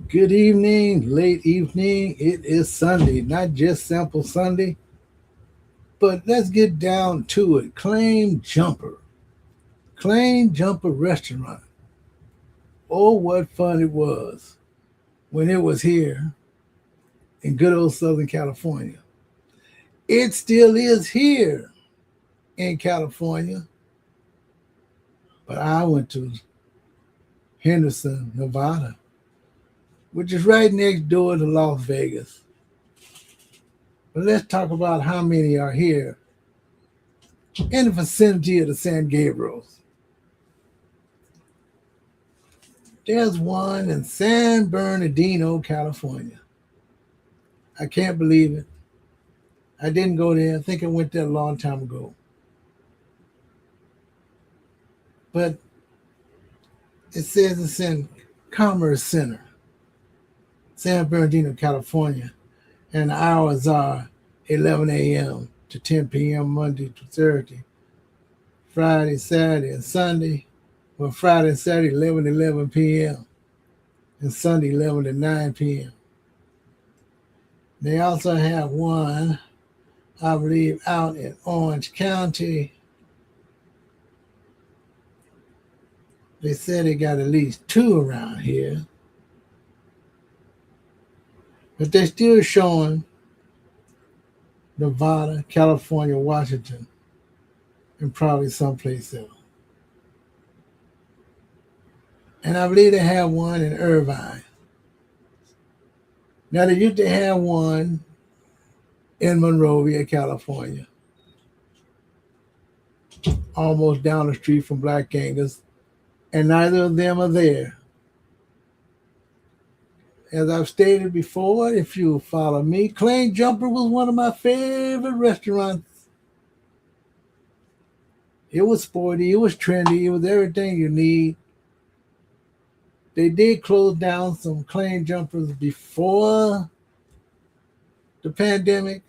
Good evening, late evening. It is Sunday, not just sample Sunday, but let's get down to it. Claim Jumper. Claim Jumper Restaurant. Oh, what fun it was when it was here in good old Southern California. It still is here in California, but I went to Henderson, Nevada, which is right next door to Las Vegas. But let's talk about how many are here in the vicinity of the San Gabriels. There's one in San Bernardino, California. I can't believe it. I didn't go there. I think I went there a long time ago. But it says it's in Commerce Center, San Bernardino, California. And the hours are 11 a.m. to 10 p.m. Monday to Thursday, Friday, Saturday, and Sunday. Well, Friday and Saturday, 11 to 11 p.m. and Sunday, 11 to 9 p.m. They also have one, I believe, out in Orange County. They said they got at least two around here. But they're still showing Nevada, California, Washington, and probably someplace else. And I believe they have one in Irvine. Now, they used to have one in Monrovia, California, almost down the street from Black Angus, and neither of them are there. As I've stated before, if you follow me, Claim Jumper was one of my favorite restaurants. It was sporty, it was trendy, it was everything you need. They did close down some Claim Jumpers before the pandemic,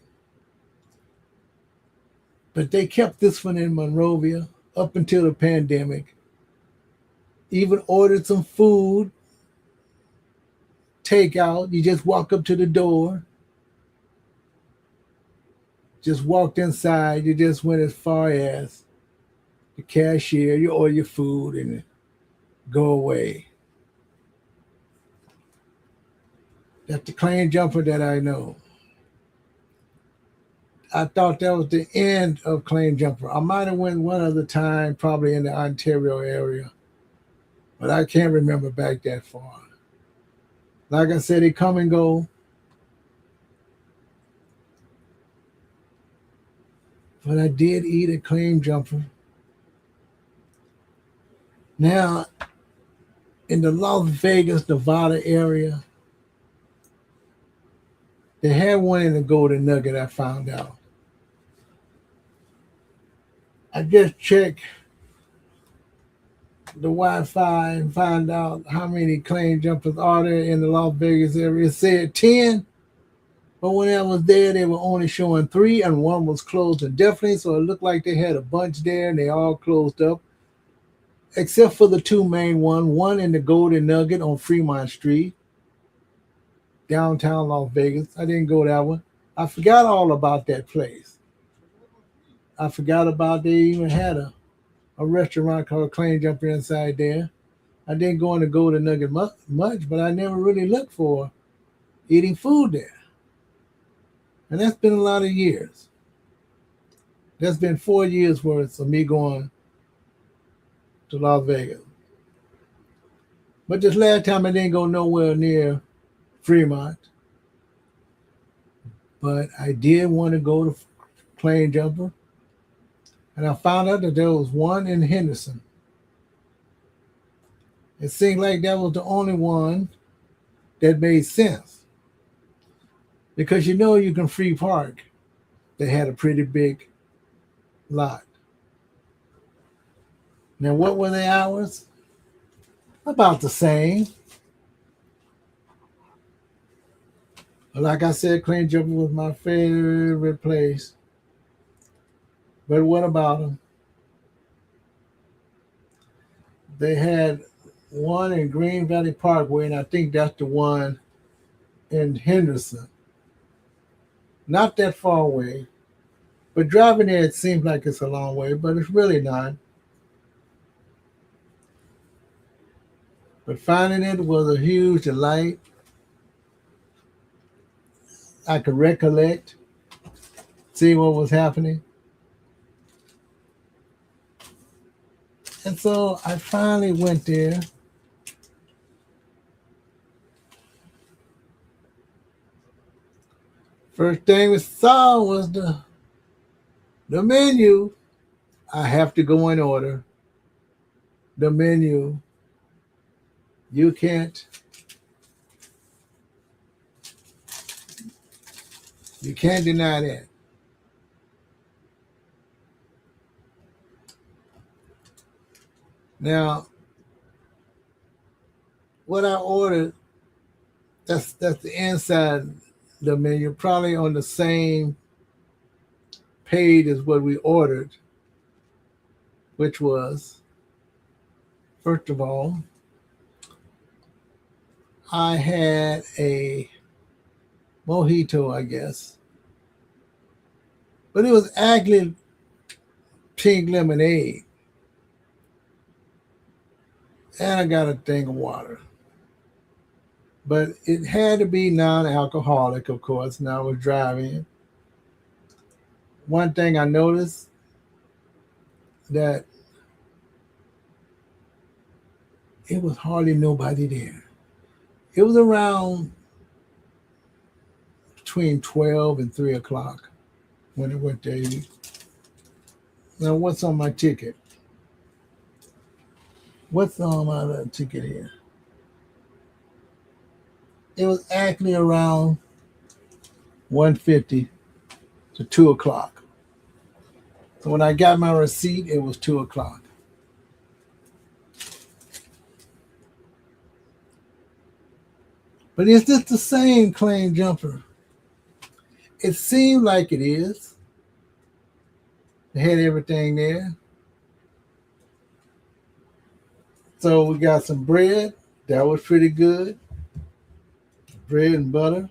but they kept this one in Monrovia up until the pandemic. Even ordered some food, takeout. You just walk up to the door, just walked inside. You just went as far as the cashier. You order your food and go away. That's the Claim Jumper that I know. I thought that was the end of Claim Jumper. I might have went one other time, probably in the Ontario area, but I can't remember back that far. Like I said, they come and go. But I did eat a Claim Jumper. Now, in the Las Vegas, Nevada area, they had one in the Golden Nugget, I found out. I just checked the Wi-Fi and find out how many Claim Jumpers are there in the Las Vegas area. It said 10, but when I was there, they were only showing 3, and one was closed indefinitely, so it looked like they had a bunch there, and they all closed up, except for the two main ones, one in the Golden Nugget on Fremont Street, downtown Las Vegas. I didn't go that one. I forgot all about that place. I forgot about they even had a restaurant called Claim Jumper inside there. I didn't go in the Golden Nugget much, but I never really looked for eating food there. And that's been a lot of years. That's been 4 years worth of me going to Las Vegas. But this last time I didn't go nowhere near Fremont. But I did want to go to Claim Jumper. And I found out that there was one in Henderson. It seemed like that was the only one that made sense. Because you know you can free park. They had a pretty big lot. Now, what were the hours? About the same. Like I said, Claim Jumper was my favorite place. But what about them? They had one in Green Valley Parkway, and I think that's the one in Henderson. Not that far away, but driving there, it seems like it's a long way, but it's really not. But finding it was a huge delight. I could recollect, see what was happening. And so I finally went there. First thing we saw was the menu. I have to go in order. The menu. You can't deny that. Now, what I ordered, that's the inside the menu, probably on the same page as what we ordered, which was, first of all, I had a mojito, I guess, but it was actually pink lemonade. And I got a thing of water. But it had to be non-alcoholic, of course, and I was driving. One thing I noticed that it was hardly nobody there. It was around between 12 and 3 o'clock when it went there. Now, what's on my ticket? What's on my ticket here? It was actually around 1:50 to 2 o'clock. So when I got my receipt, it was 2 o'clock. But is this the same Claim Jumper? It seemed like it is. They had everything there. So we got some bread. That was pretty good. Bread and butter.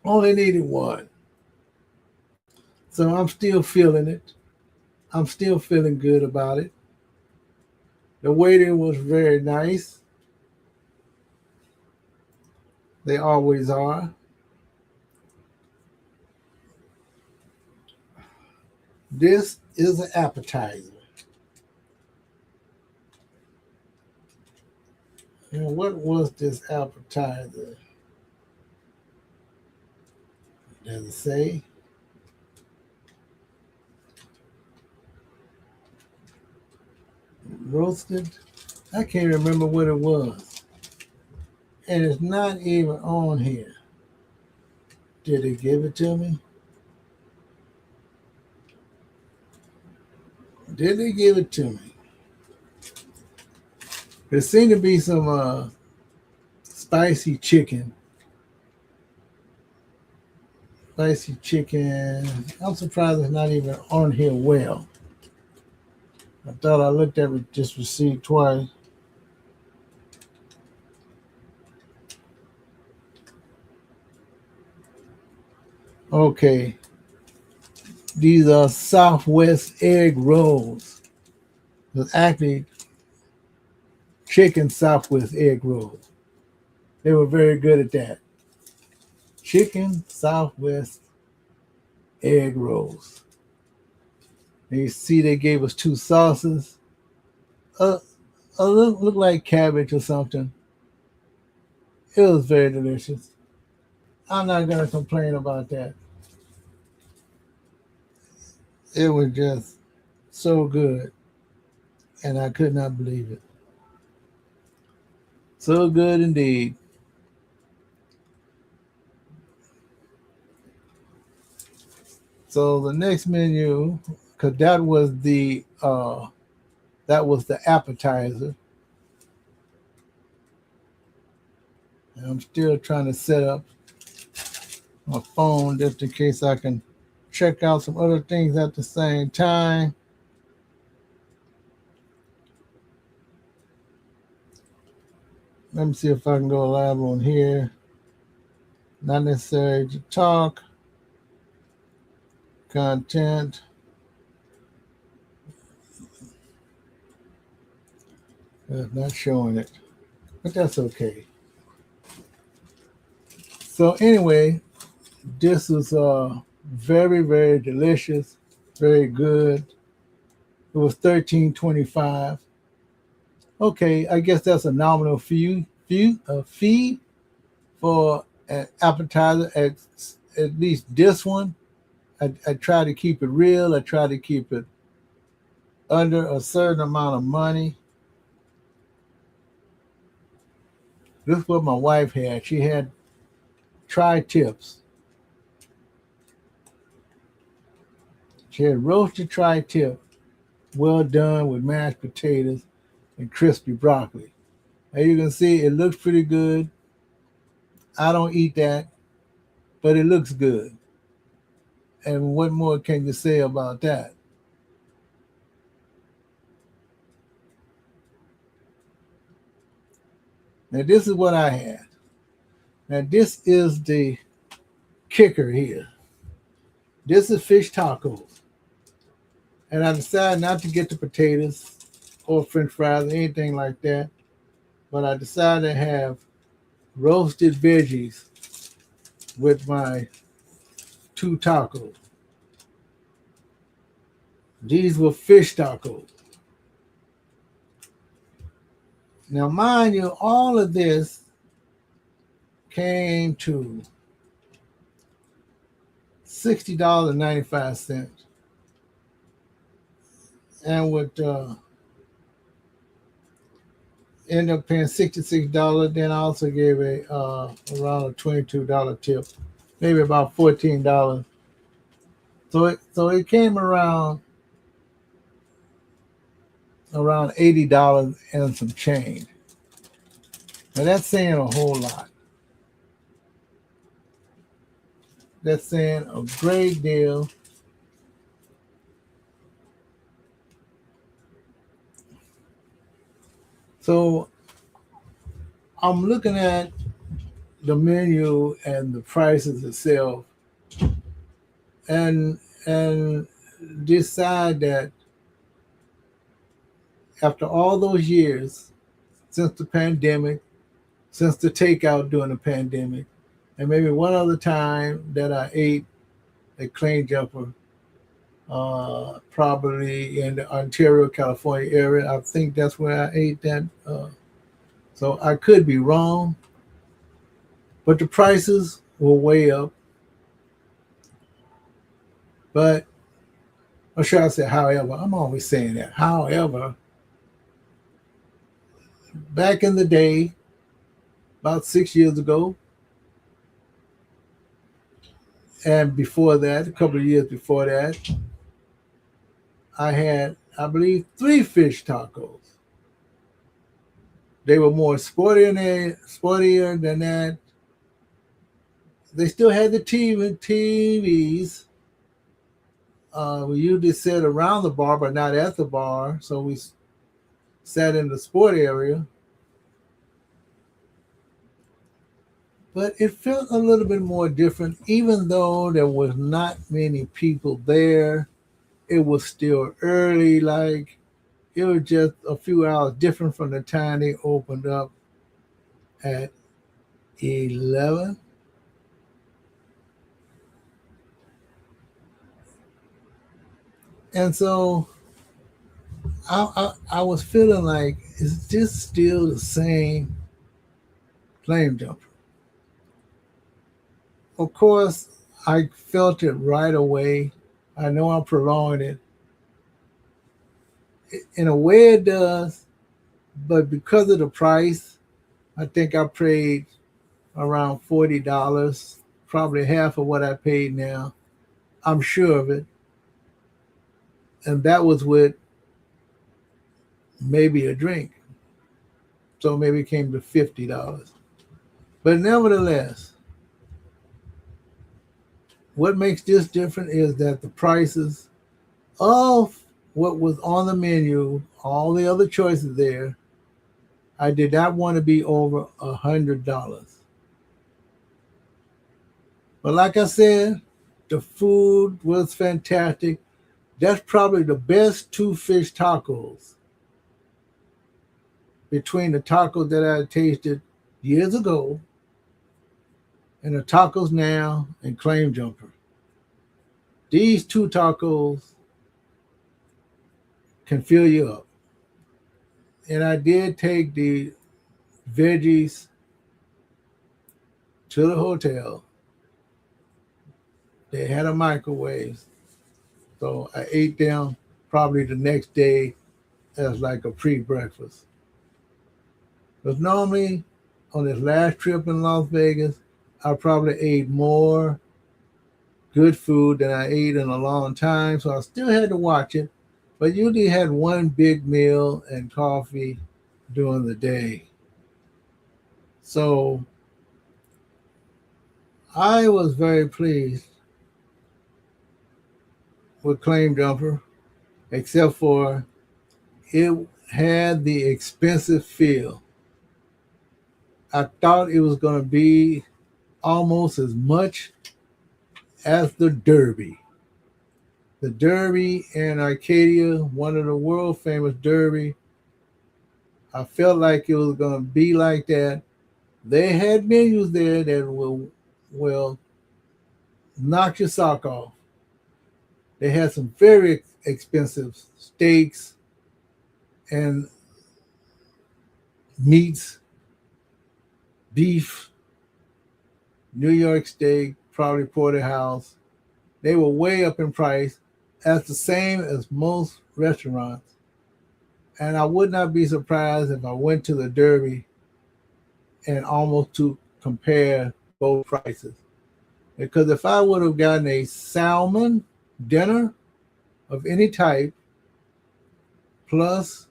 Only needed one. So I'm still feeling it. I'm still feeling good about it. The waiter was very nice. They always are. This is an appetizer. And what was this appetizer? Does it say? Roasted? I can't remember what it was. And it's not even on here. Did they give it to me? Did they give it to me? There seemed to be some spicy chicken. Spicy chicken. I'm surprised it's not even on here well. I thought I looked at this receipt twice. Okay. These are Southwest egg rolls. It's actually chicken Southwest egg rolls. They were very good at that. Chicken Southwest egg rolls. And you see they gave us two sauces. Look like cabbage or something. It was very delicious. I'm not going to complain about that. It was just so good. And I could not believe it. So good indeed. So the next menu, because that was the appetizer. And I'm still trying to set up my phone just in case I can check out some other things at the same time. Let me see if I can go live on here. Not necessary to talk. Content. Not showing it, but that's okay. So anyway, this was very, very delicious, very good. It was $13.25. Okay, I guess that's a nominal fee for an appetizer. At least this one, I try to keep it real. I try to keep it under a certain amount of money. This is what my wife had. She had tri-tips. She had roasted tri-tip, well done with mashed potatoes and crispy broccoli. As you can see, it looks pretty good. I don't eat that, but it looks good. And what more can you say about that? Now, this is what I had. Now, this is the kicker here. This is fish tacos. And I decided not to get the potatoes or french fries or anything like that. But I decided to have roasted veggies with my two tacos. These were fish tacos. Now, mind you, all of this came to $60.95. And would end up paying $66. Then I also gave around a $22 tip, maybe about $14. So it came around $80 and some change. Now that's saying a whole lot. That's saying a great deal. So I'm looking at the menu and the prices itself, and decide that after all those years, since the pandemic, since the takeout during the pandemic, and maybe one other time that I ate a Claim Jumper, probably in the Ontario, California area. I think that's where I ate that. So I could be wrong, but the prices were way up. But, or should I say, however, I'm always saying that. However, back in the day, about 6 years ago, and before that, a couple of years before that, I had, I believe, 3 fish tacos. They were more sportier than that. They still had the TVs. We usually sat around the bar, but not at the bar. So we sat in the sport area. But it felt a little bit more different, even though there was not many people there. It was still early, like it was just a few hours different from the time they opened up at 11. And so I was feeling like, is this still the same Claim Jumper? Of course, I felt it right away. I know I'm prolonging it. In a way, it does, but because of the price, I think I paid around $40, probably half of what I paid now. I'm sure of it. And that was with maybe a drink. So maybe it came to $50. But nevertheless, what makes this different is that the prices of what was on the menu, all the other choices there, I did not want to be over $100. But like I said, the food was fantastic. That's probably the best two fish tacos between the tacos that I tasted years ago and the tacos now and Claim Jumper. These two tacos can fill you up. And I did take the veggies to the hotel. They had a microwave, so I ate them probably the next day as like a pre-breakfast. Because normally on this last trip in Las Vegas, I probably ate more good food than I ate in a long time, so I still had to watch it, but usually had one big meal and coffee during the day. So I was very pleased with Claim Jumper, except for it had the expensive feel. I thought it was going to be almost as much as the Derby. The Derby in Arcadia, one of the world famous Derby, I felt like it was going to be like that. They had menus there that will knock your sock off. They had some very expensive steaks and meats, beef, New York steak, probably porterhouse. They were way up in price, as the same as most restaurants. And I would not be surprised if I went to the Derby and almost to compare both prices. Because if I would have gotten a salmon dinner of any type, plus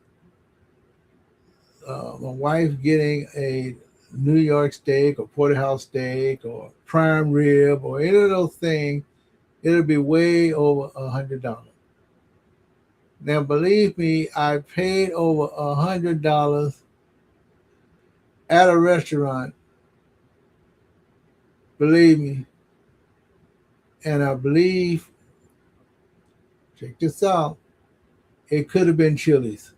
my wife getting a New York steak or porterhouse steak or prime rib or any of those things, it'll be way over $100. Now, believe me, I paid over $100 at a restaurant. Believe me. And I believe, check this out, it could have been Chili's.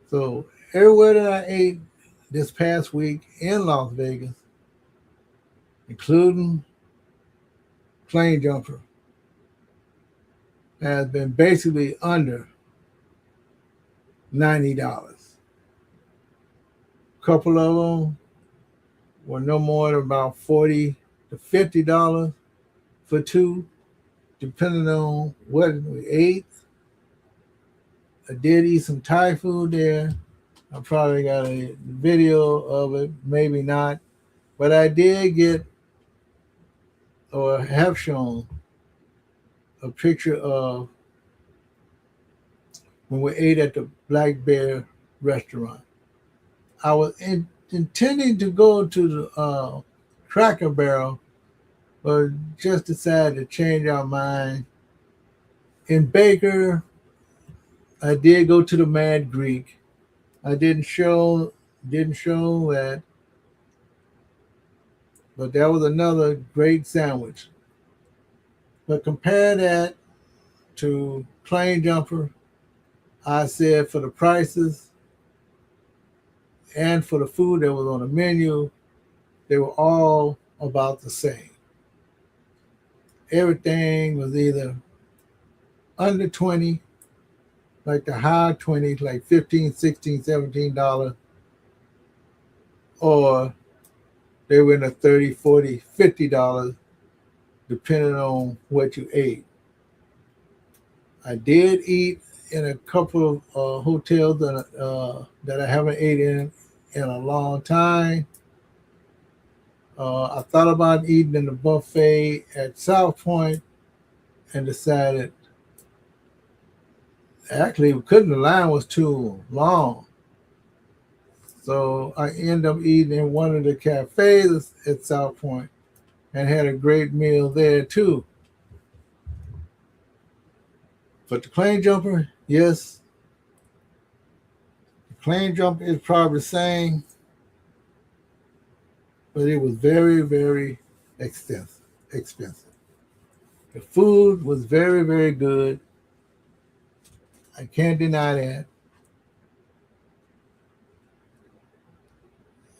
So everywhere that I ate this past week in Las Vegas, including Claim Jumper, has been basically under $90. A couple of them were no more than about $40 to $50 for two, depending on what we ate. I did eat some Thai food there. I probably got a video of it, maybe not. But I did get or have shown a picture of when we ate at the Black Bear restaurant. I was intending to go to the Cracker Barrel, but just decided to change our mind. In Baker, I did go to the Mad Greek. I didn't show that, but that was another great sandwich. But compare that to Claim Jumper, I said for the prices and for the food that was on the menu, they were all about the same. Everything was either under 20, like the high 20s, like $15, $16, $17, or they were in the $30, $40, $50, depending on what you ate. I did eat in a couple of hotels that I haven't ate in a long time. I thought about eating in the buffet at South Point and decided, actually, the line was too long. So I ended up eating in one of the cafes at South Point and had a great meal there too. But the Claim Jumper, yes, the Claim jumper is probably the same, but it was very, very expensive. Expensive. The food was very, very good. I can't deny that.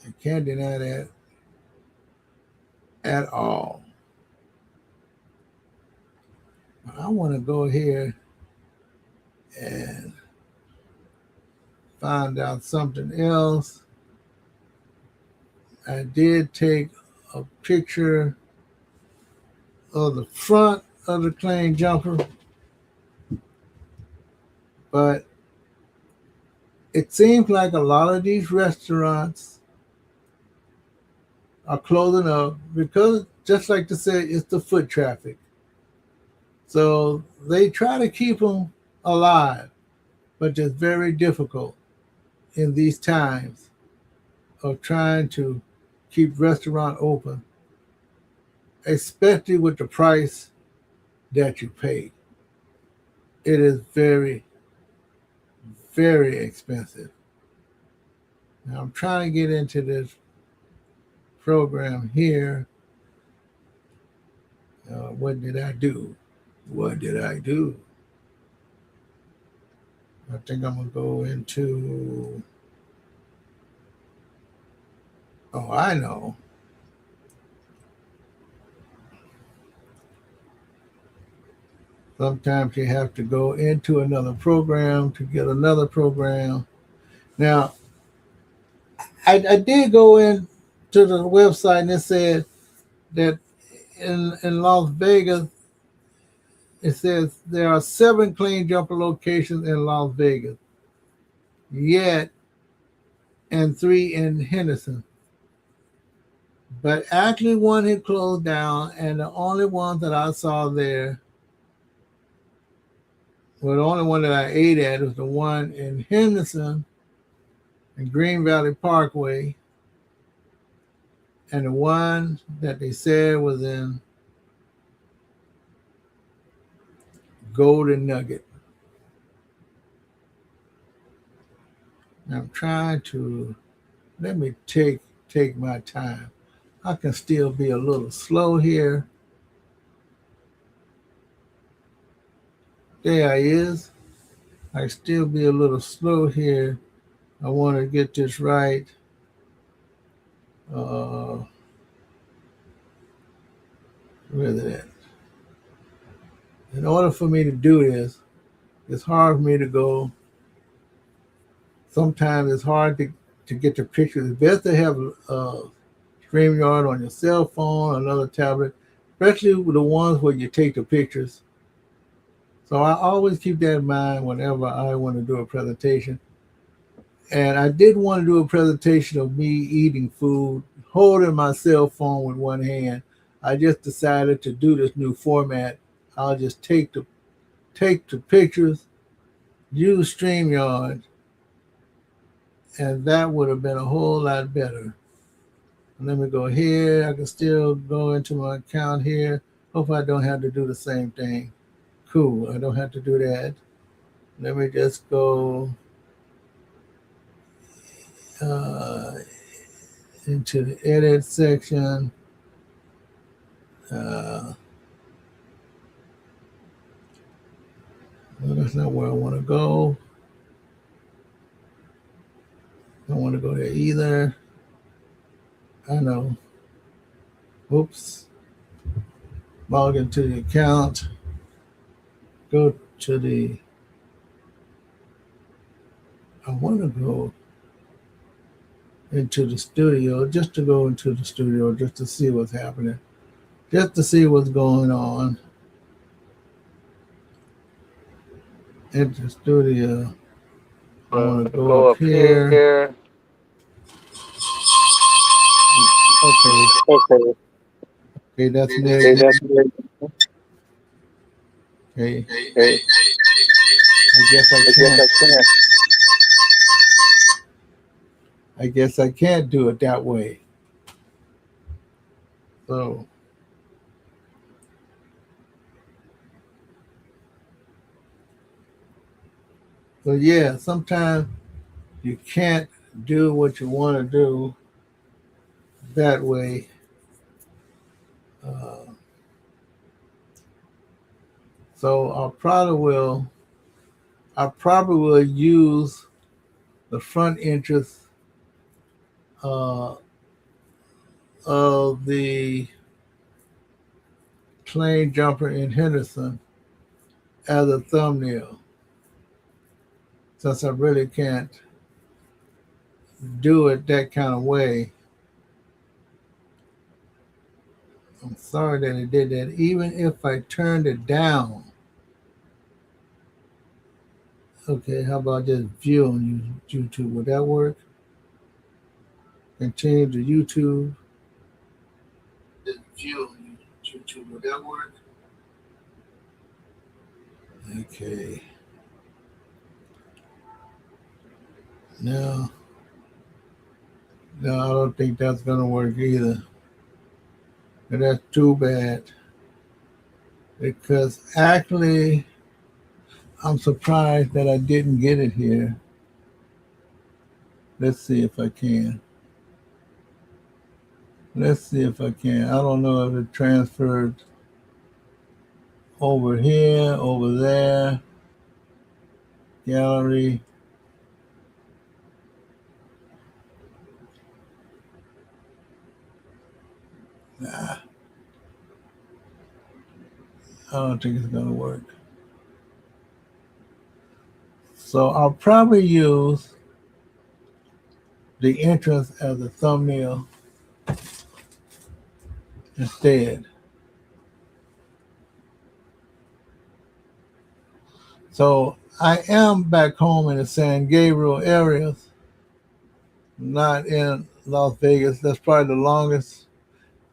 I can't deny that at all. But I want to go here and find out something else. I did take a picture of the front of the claim jumper, but it seems like a lot of these restaurants are closing up because, just like to say, it's the foot traffic. So they try to keep them alive, but it's very difficult in these times of trying to keep restaurant open, especially with the price that you pay. It is very, very expensive. Now I'm trying to get into this program here. What did I do? What did I do? I think I'm gonna go into. Oh, I know. Sometimes you have to go into another program to get another program. Now, I did go in to the website and it said that in Las Vegas, it says there are 7 clean jumper locations in Las Vegas, yet and 3 in Henderson. But actually, one had closed down, and the only one that I saw there, well, the only one that I ate at was the one in Henderson and Green Valley Parkway, and the one that they said was in Golden Nugget. Now I'm trying to let me take my time. I can still be a little slow here. There he is. I still be a little slow here. I want to get this right. Where is it at? In order for me to do this, it's hard for me to go. Sometimes it's hard to get the pictures. It's best to have StreamYard on your cell phone or another tablet, especially with the ones where you take the pictures. So I always keep that in mind whenever I want to do a presentation. And I did want to do a presentation of me eating food, holding my cell phone with one hand. I just decided to do this new format. I'll just take the pictures, use StreamYard, and that would have been a whole lot better. Let me go here. I can still go into my account here. Hope I don't have to do the same thing. Cool, I don't have to do that. Let me just go into the edit section. No, that's not where I want to go. I don't want to go there either. I know. Oops. Log into the account. Go to the. I want to go into the studio, just to go into the studio, just to see what's happening, just to see what's going on. Into the studio. I want to go up here. Okay. Okay, that's next. Okay. I guess I can't. I guess I can't do it that way. So yeah, sometimes You can't do what you want to do that way. Uh, so I probably will use the front interest uh, of the plane jumper in Henderson as a thumbnail, since I really can't do it that kind of way. I'm sorry that it did that. Even if I turned it down, okay, how about just view on YouTube? Would that work? Continue to YouTube. Just view on YouTube. Would that work? Okay. No, no, I don't think that's gonna work either. And that's too bad because actually, I'm surprised that I didn't get it here. Let's see if I can. Let's see if I can. I don't know if it transferred over here, over there, gallery. Nah, I don't think it's gonna work. So I'll probably use the entrance as a thumbnail instead. So I am back home in the San Gabriel areas, not in Las Vegas. That's probably the longest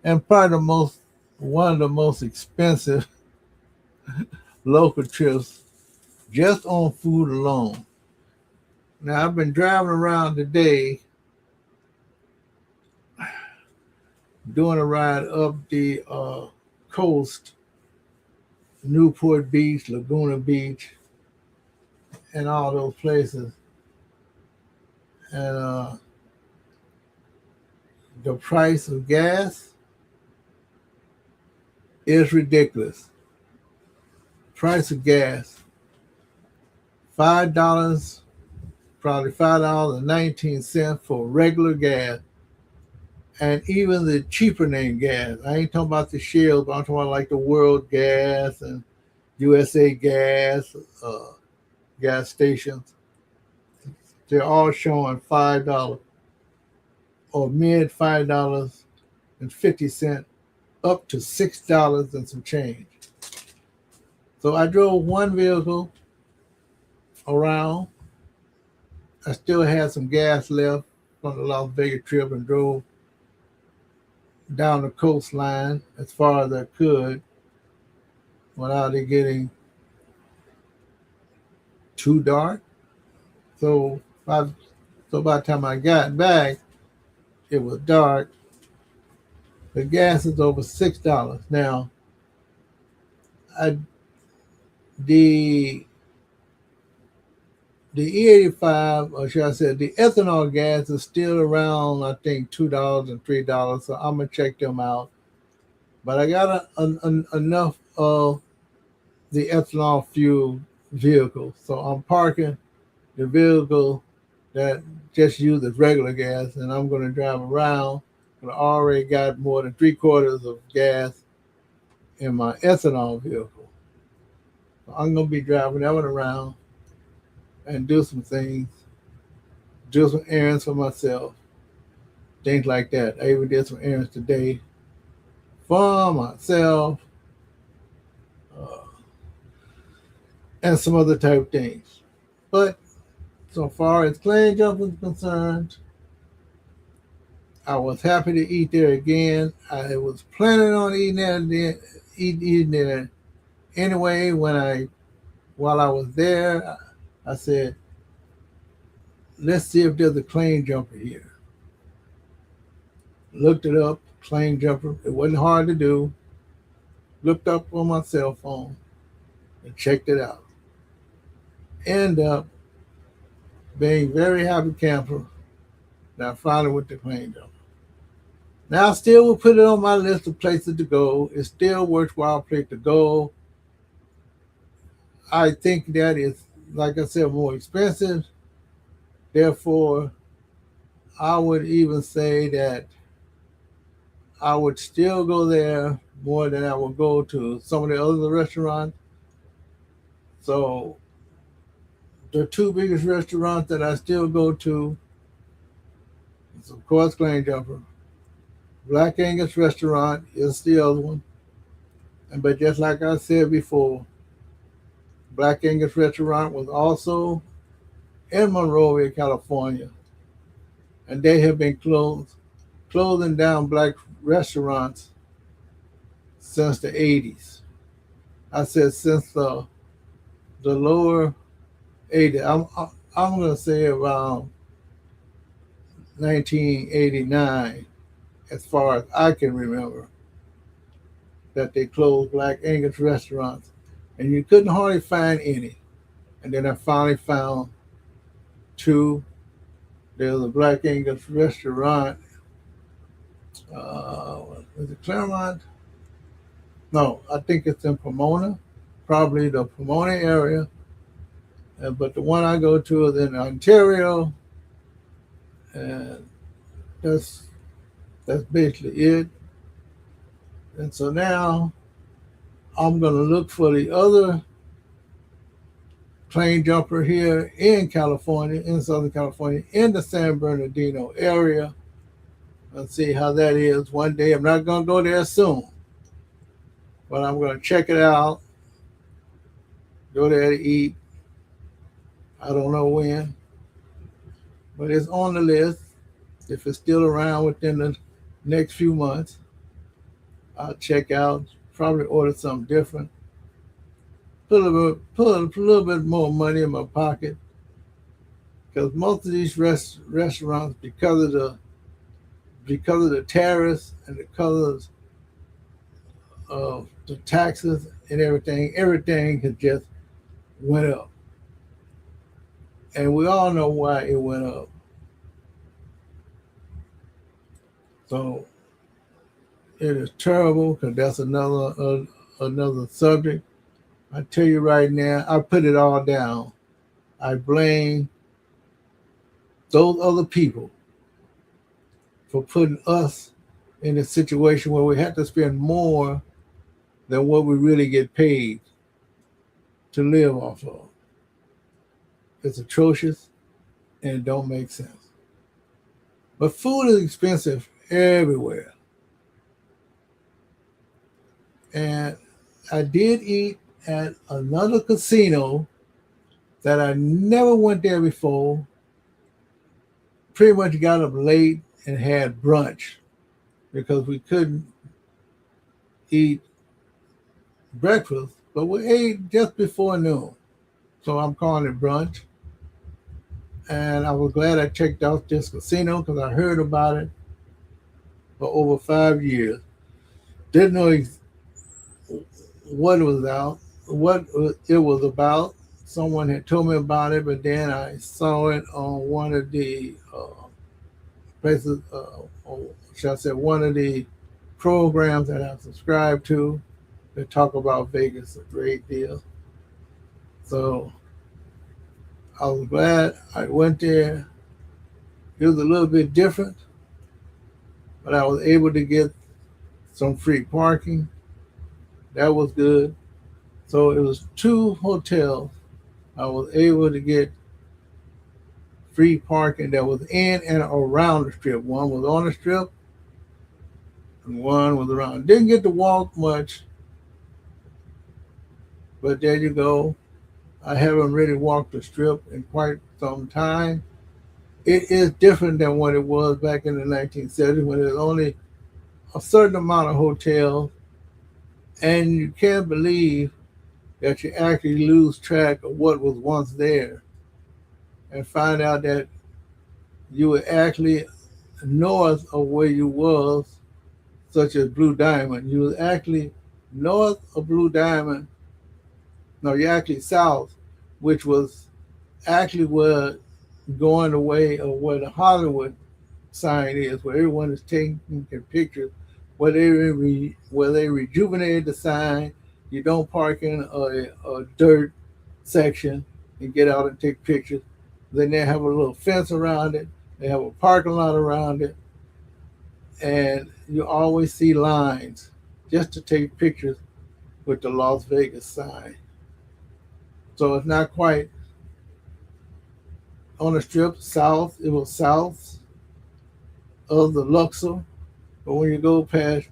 and probably one of the most expensive local trips just on food alone. Now I've been driving around today doing a ride up the coast, Newport Beach, Laguna Beach, and all those places. And the price of gas is ridiculous. Price of gas, $5, probably $5.19 for regular gas. And even the cheaper name gas. I ain't talking about the shells, but I'm talking about like the World Gas and USA Gas gas stations. They're all showing $5 or mid $5.50 up to $6 and some change. So I drove one vehicle around. I still had some gas left from the Las Vegas trip and drove down the coastline as far as I could without it getting too dark. So by the time I got back, it was dark. The gas is over $6 now. I the the E85, or should I say, the ethanol gas is still around, I think, $2 and $3. So I'm gonna check them out. But I got enough of the ethanol fuel vehicle, so I'm parking the vehicle that just uses regular gas, and I'm going to drive around. I already got more than 3/4 of gas in my ethanol vehicle. So I'm going to be driving that one around and do some things, do some errands for myself, things like that. I even did some errands today for myself uh, and some other type of things. But so far as plane jumping is concerned, I was happy to eat there again. I was planning on eating there anyway. While I was there, I said, "Let's see if there's a plane jumper here." Looked it up, plane jumper. It wasn't hard to do. Looked up on my cell phone and checked it out. End up being very happy camper that I finally went to Claim Jumper. Now, I still will put it on my list of places to go. It's still a worthwhile place to go. I think that is, like I said, more expensive. Therefore, I would even say that I would still go there more than I would go to some of the other restaurants. So, the two biggest restaurants that I still go to is, of course, Claim Jumper. Black Angus Restaurant is the other one. But just like I said before, Black Angus Restaurant was also in Monrovia, California, and they have been closing down black restaurants since the 80s. I said since the lower 80s. I'm going to say around 1989, as far as I can remember, that they closed Black Angus restaurants, and you couldn't hardly find any. And then I finally found two. There's a Black Angus restaurant. Was it Claremont? No, I think it's in Pomona, probably the Pomona area. But the one I go to is in Ontario, and that's basically it. And so now I'm going to look for the other Claim Jumper here in California, in Southern California, in the San Bernardino area, and see how that is one day. I'm not going to go there soon, but I'm going to check it out, go there to eat. I don't know when, but it's on the list. If it's still around within the next few months, I'll check out, probably order something different. Put a little bit more money in my pocket, because most of these restaurants, because of the tariffs and because of the taxes and everything has just went up, and we all know why it went up. So it is terrible, because that's another subject. I tell you right now, I put it all down. I blame those other people for putting us in a situation where we have to spend more than what we really get paid to live off of. It's atrocious and it don't make sense. But food is expensive everywhere. And I did eat at another casino that I never went there before. Pretty much got up late and had brunch because we couldn't eat breakfast, but we ate just before noon. So I'm calling it brunch. And I was glad I checked out this casino because I heard about it for over 5 years. Didn't know what it was about. Someone had told me about it, but then I saw it on one of the places, or shall I say, one of the programs that I subscribe to that talk about Vegas a great deal. So I was glad I went there. It was a little bit different, but I was able to get some free parking. That was good. So it was 2 hotels I was able to get free parking that was in and around the strip. One was on the strip and one was around. Didn't get to walk much, but there you go. I haven't really walked the strip in quite some time. It is different than what it was back in the 1970s when there was only a certain amount of hotels, and you can't believe that you actually lose track of what was once there and find out that you were actually north of where you was, such as Blue Diamond. You was actually north of Blue Diamond. No, you're actually south, which was actually where going the way of what a Hollywood sign is, where everyone is taking pictures, where they rejuvenated the sign. You don't park in a dirt section and get out and take pictures. Then they have a little fence around it. They have a parking lot around it, and you always see lines just to take pictures with the Las Vegas sign. So it's not quite on the strip south. It was south of the Luxor, but when you go past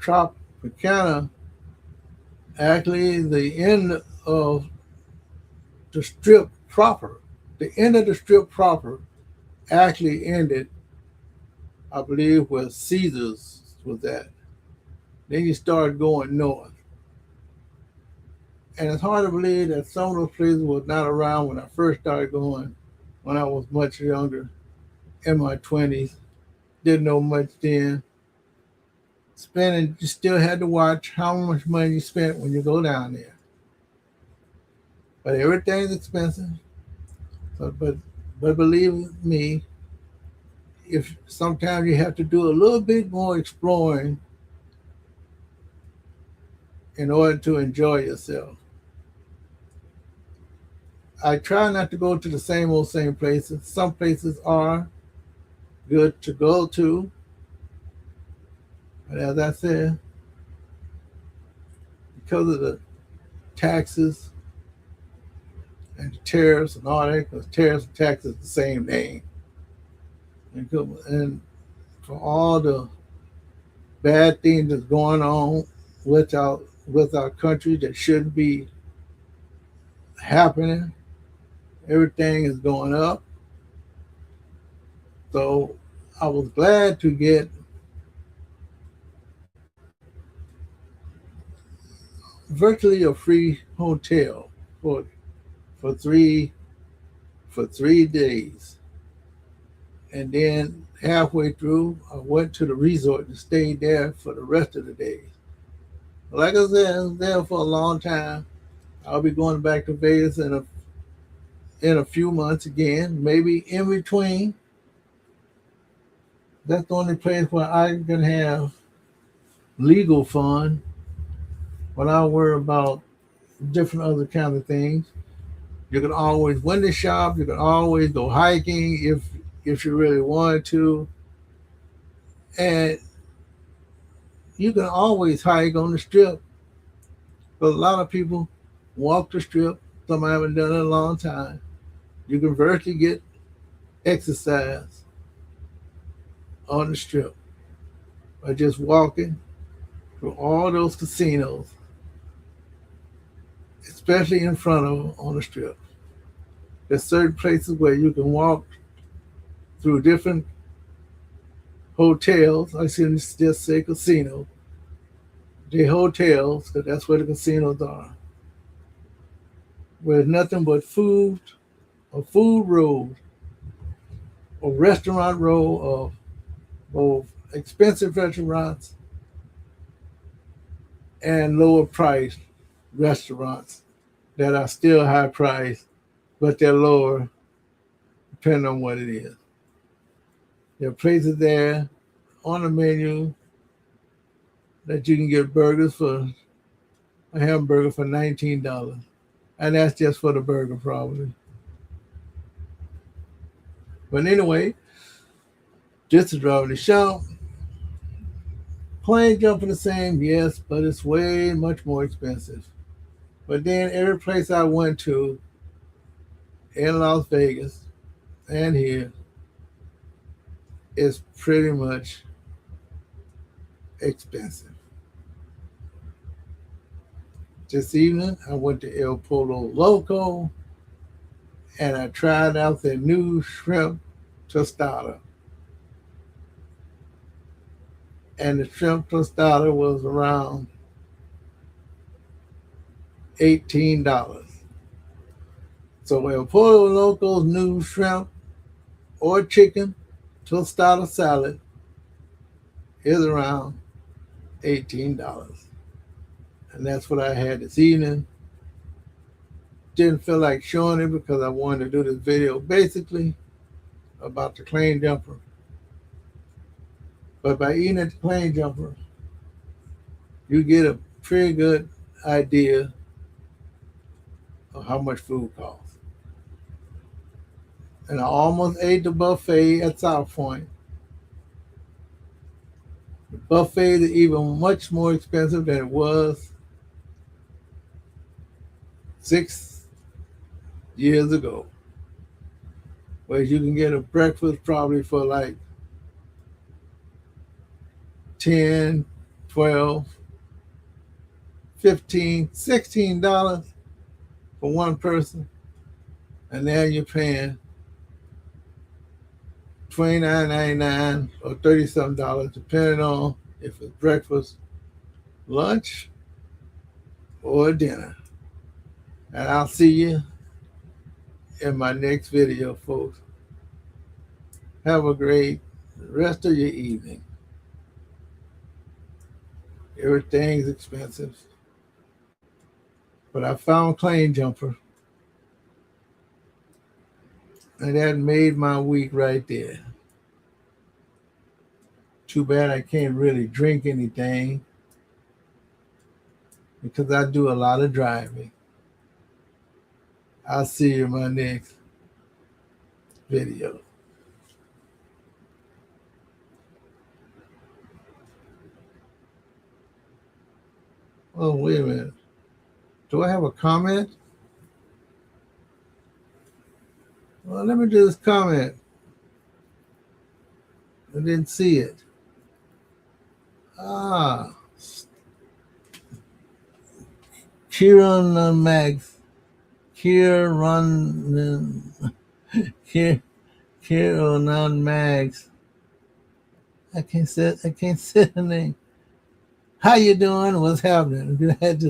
Tropicana, actually the end of the strip proper, the end of the strip proper actually ended, I believe, where Caesars was at. Then you start going north. And it's hard to believe that some of those places were not around when I first started going, when I was much younger, in my 20s. Didn't know much then. Spending, you still had to watch how much money you spent when you go down there. But everything's expensive. But believe me, if sometimes you have to do a little bit more exploring in order to enjoy yourself. I try not to go to the same places. Some places are good to go to, but as I said, because of the taxes and the tariffs and all that, because tariffs and taxes are the same name, and for all the bad things that's going on with our country that shouldn't be happening, everything is going up. So I was glad to get virtually a free hotel for three for 3 days, and then halfway through, I went to the resort and stayed there for the rest of the days. Like I said, I was there for a long time. I'll be going back to Vegas in a few months again, maybe in between. That's the only place where I can have legal fun without worry about different other kinds of things. You can always window shop. You can always go hiking if you really wanted to, and you can always hike on the strip. But a lot of people walk the strip. Some haven't done it in a long time. You can virtually get exercise on the strip by just walking through all those casinos, especially in front of them on the strip. There's certain places where you can walk through different hotels. I shouldn't just say casino. The hotels, because that's where the casinos are, where there's nothing but food, a food road, a restaurant row of both expensive restaurants and lower priced restaurants that are still high priced, but they're lower depending on what it is. There are places there on the menu that you can get burgers for a hamburger for $19. And that's just for the burger, probably. But anyway, just to driving the shop. Plane jumping the same, yes, but it's way much more expensive. But then every place I went to in Las Vegas and here is pretty much expensive. This evening, I went to El Polo Loco and I tried out their new shrimp tostada. And the shrimp tostada was around $18. So El Pollo Loco's new shrimp or chicken tostada salad is around $18. And that's what I had this evening. didn't feel like showing it because I wanted to do this video basically about the claim jumper. But by eating at the claim jumper, you get a pretty good idea of how much food costs. And I almost ate the buffet at South Point. The buffet is even much more expensive than it was 6 years ago. Where you can get a breakfast probably for like 10, 12, 15, $16 for one person. And now you're paying $29.99 or $30-something, depending on if it's breakfast, lunch, or dinner. And I'll see you in my next video, folks. Have a great rest of your evening. Everything's expensive. But I found Claim Jumper. And that made my week right there. Too bad I can't really drink anything because I do a lot of driving. I'll see you in my next video. Oh, wait a minute. Do I have a comment? Well, let me just comment. I didn't see it. Kieran Mags. Kieran Mags. I can't say the name. How you doing? What's happening? Glad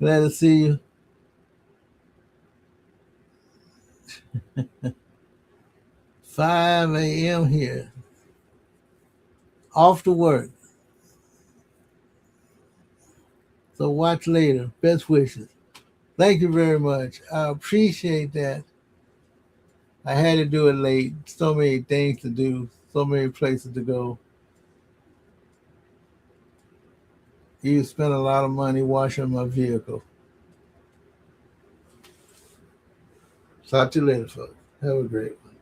to see you. "5 a.m. here. Off to work. So watch later. Best wishes." Thank you very much. I appreciate that. I had to do it late. So many things to do. So many places to go. You spent a lot of money washing my vehicle. Talk to you later, folks. Have a great one.